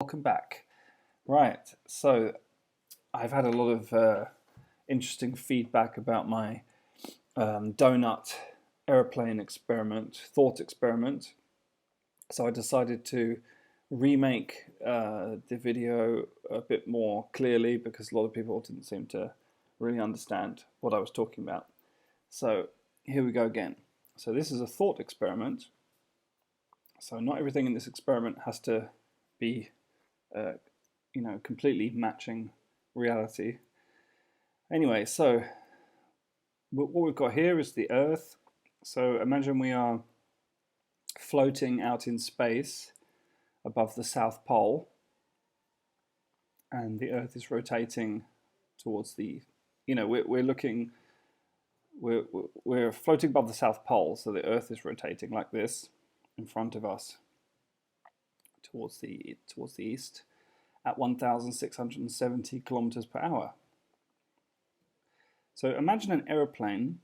Welcome back. Right, so I've had a lot of interesting feedback about my donut aeroplane experiment, thought experiment. So I decided to remake the video a bit more clearly because a lot of people didn't seem to really understand what I was talking about. So here we go again. So this is a thought experiment. So not everything in this experiment has to be uh, completely matching reality. Anyway, so what we've got here is the Earth. So imagine we are floating out in space above the South Pole, and the Earth is rotating towards we're floating above the South Pole, so the Earth is rotating like this in front of us towards the east at 1,670 kilometers per hour. So imagine an aeroplane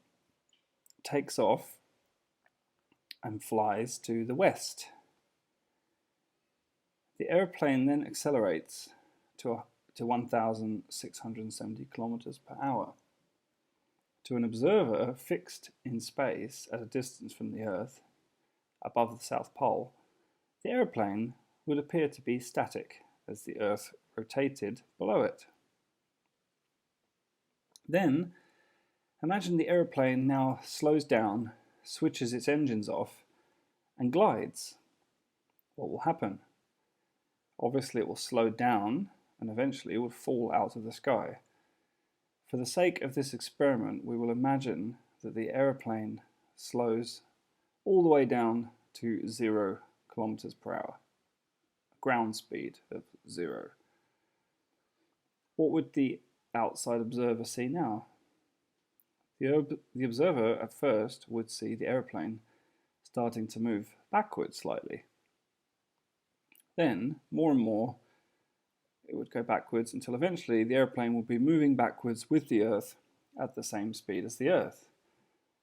takes off and flies to the west. The aeroplane then accelerates to 1,670 kilometers per hour. To an observer fixed in space at a distance from the Earth, above the South Pole, the aeroplane would appear to be static as the Earth rotated below it. Then, imagine the aeroplane now slows down, switches its engines off, and glides. What will happen? Obviously, it will slow down and eventually it will fall out of the sky. For the sake of this experiment, we will imagine that the aeroplane slows all the way down to 0 kilometers per hour, ground speed of 0. What would the outside observer see now? The observer at first would see the aeroplane starting to move backwards slightly. Then, more and more, it would go backwards until eventually the aeroplane will be moving backwards with the Earth at the same speed as the Earth,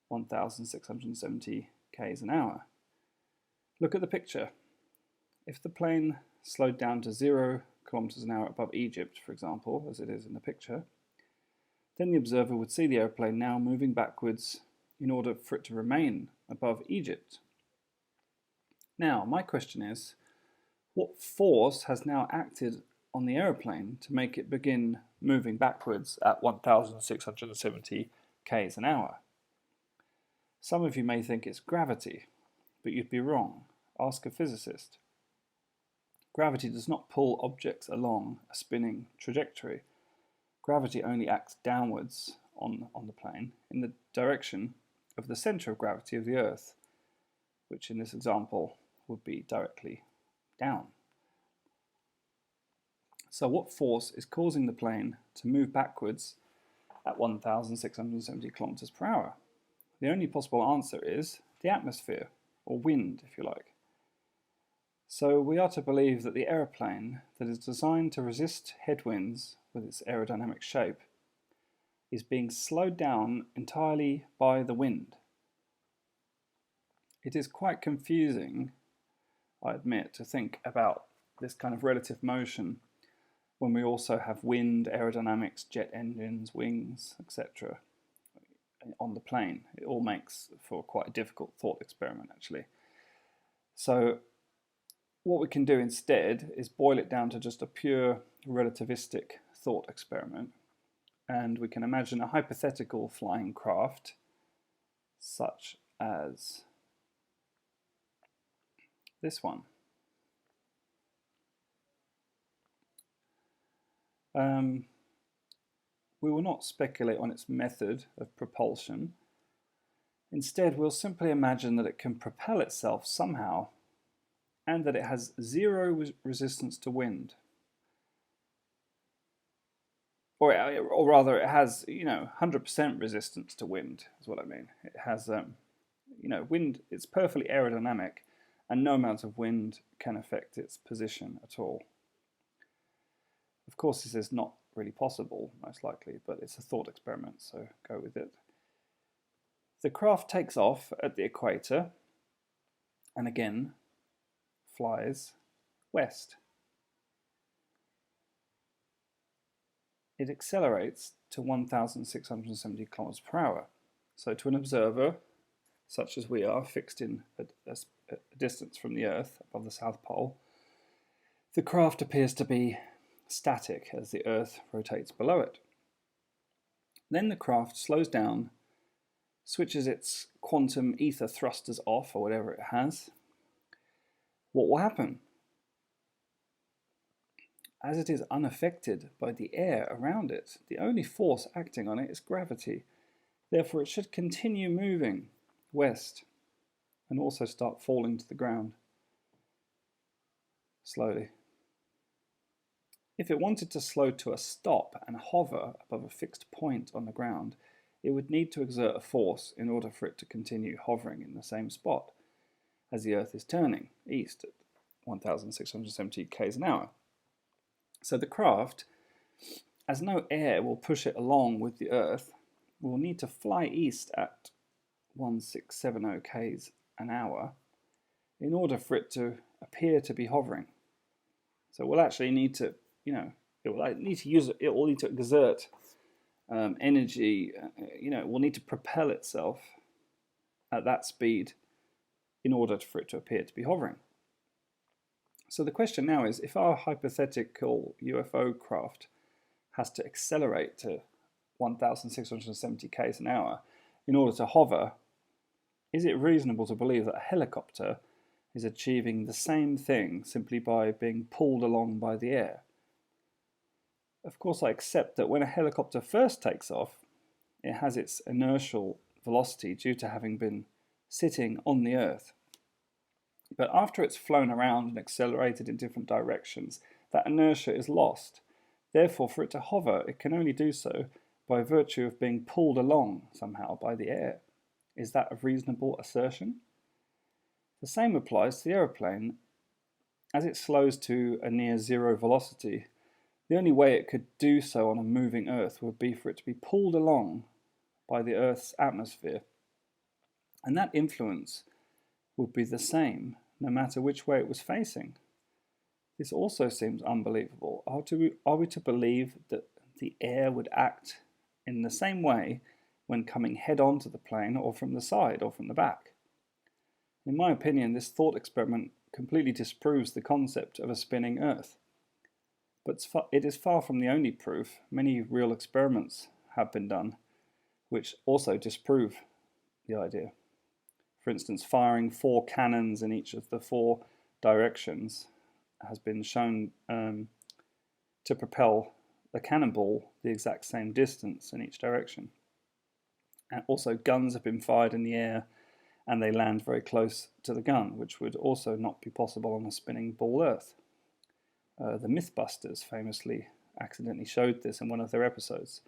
1,670 k's an hour. Look at the picture. If the plane slowed down to 0 kilometers an hour above Egypt, for example, as it is in the picture, then the observer would see the aeroplane now moving backwards in order for it to remain above Egypt. Now, my question is, what force has now acted on the aeroplane to make it begin moving backwards at 1,670 k's an hour? Some of you may think it's gravity, but you'd be wrong. Ask a physicist. Gravity does not pull objects along a spinning trajectory. Gravity only acts downwards on the plane in the direction of the center of gravity of the Earth, which in this example would be directly down. So what force is causing the plane to move backwards at 1,670 kilometers per hour? The only possible answer is the atmosphere, or wind if you like. So we are to believe that the aeroplane that is designed to resist headwinds with its aerodynamic shape is being slowed down entirely by the wind. It is quite confusing, I admit, to think about this kind of relative motion when we also have wind, aerodynamics, jet engines, wings, etc. on the plane. It all makes for quite a difficult thought experiment, actually. So what we can do instead is boil it down to just a pure relativistic thought experiment, and we can imagine a hypothetical flying craft such as this one. We will not speculate on its method of propulsion. Instead, we'll simply imagine that it can propel itself somehow and that it has 0 resistance to wind. Or rather, it has 100% resistance to wind, is what I mean. It has wind. It's perfectly aerodynamic, and no amount of wind can affect its position at all. Of course, this is not really possible, most likely, but it's a thought experiment, so go with it. The craft takes off at the equator, and again flies west. it accelerates to 1,670 kilometers per hour. So to an observer, such as we are, fixed in a distance from the Earth above the South Pole, the craft appears to be static as the Earth rotates below it. Then the craft slows down, switches its quantum ether thrusters off, or whatever it has. What will happen? As it is unaffected by the air around it, the only force acting on it is gravity. Therefore, it should continue moving west and also start falling to the ground slowly. If it wanted to slow to a stop and hover above a fixed point on the ground, it would need to exert a force in order for it to continue hovering in the same spot as the Earth is turning east at 1,670 km an hour. So the craft, as no air will push it along with the Earth, will need to fly east at 1,670 km an hour in order for it to appear to be hovering. So we'll actually need to, it will need to exert energy, it will need to propel itself at that speed in order for it to appear to be hovering. So the question now is, if our hypothetical UFO craft has to accelerate to 1,670 km an hour in order to hover, is it reasonable to believe that a helicopter is achieving the same thing simply by being pulled along by the air? Of course, I accept that when a helicopter first takes off, it has its inertial velocity due to having been sitting on the Earth. But after it's flown around and accelerated in different directions, that inertia is lost. Therefore, for it to hover, it can only do so by virtue of being pulled along somehow by the air. Is that a reasonable assertion? The same applies to the aeroplane. As it slows to a near zero velocity, the only way it could do so on a moving Earth would be for it to be pulled along by the Earth's atmosphere. And that influence would be the same no matter which way it was facing. This also seems unbelievable. Are we to believe that the air would act in the same way when coming head on to the plane, or from the side, or from the back? In my opinion, this thought experiment completely disproves the concept of a spinning Earth. But it is far from the only proof. Many real experiments have been done which also disprove the idea. For instance, firing 4 cannons in each of the 4 directions has been shown to propel the cannonball the exact same distance in each direction. And also, guns have been fired in the air and they land very close to the gun, which would also not be possible on a spinning ball Earth. The Mythbusters famously accidentally showed this in one of their episodes.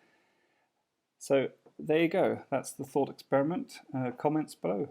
So there you go. That's the thought experiment. Comments below.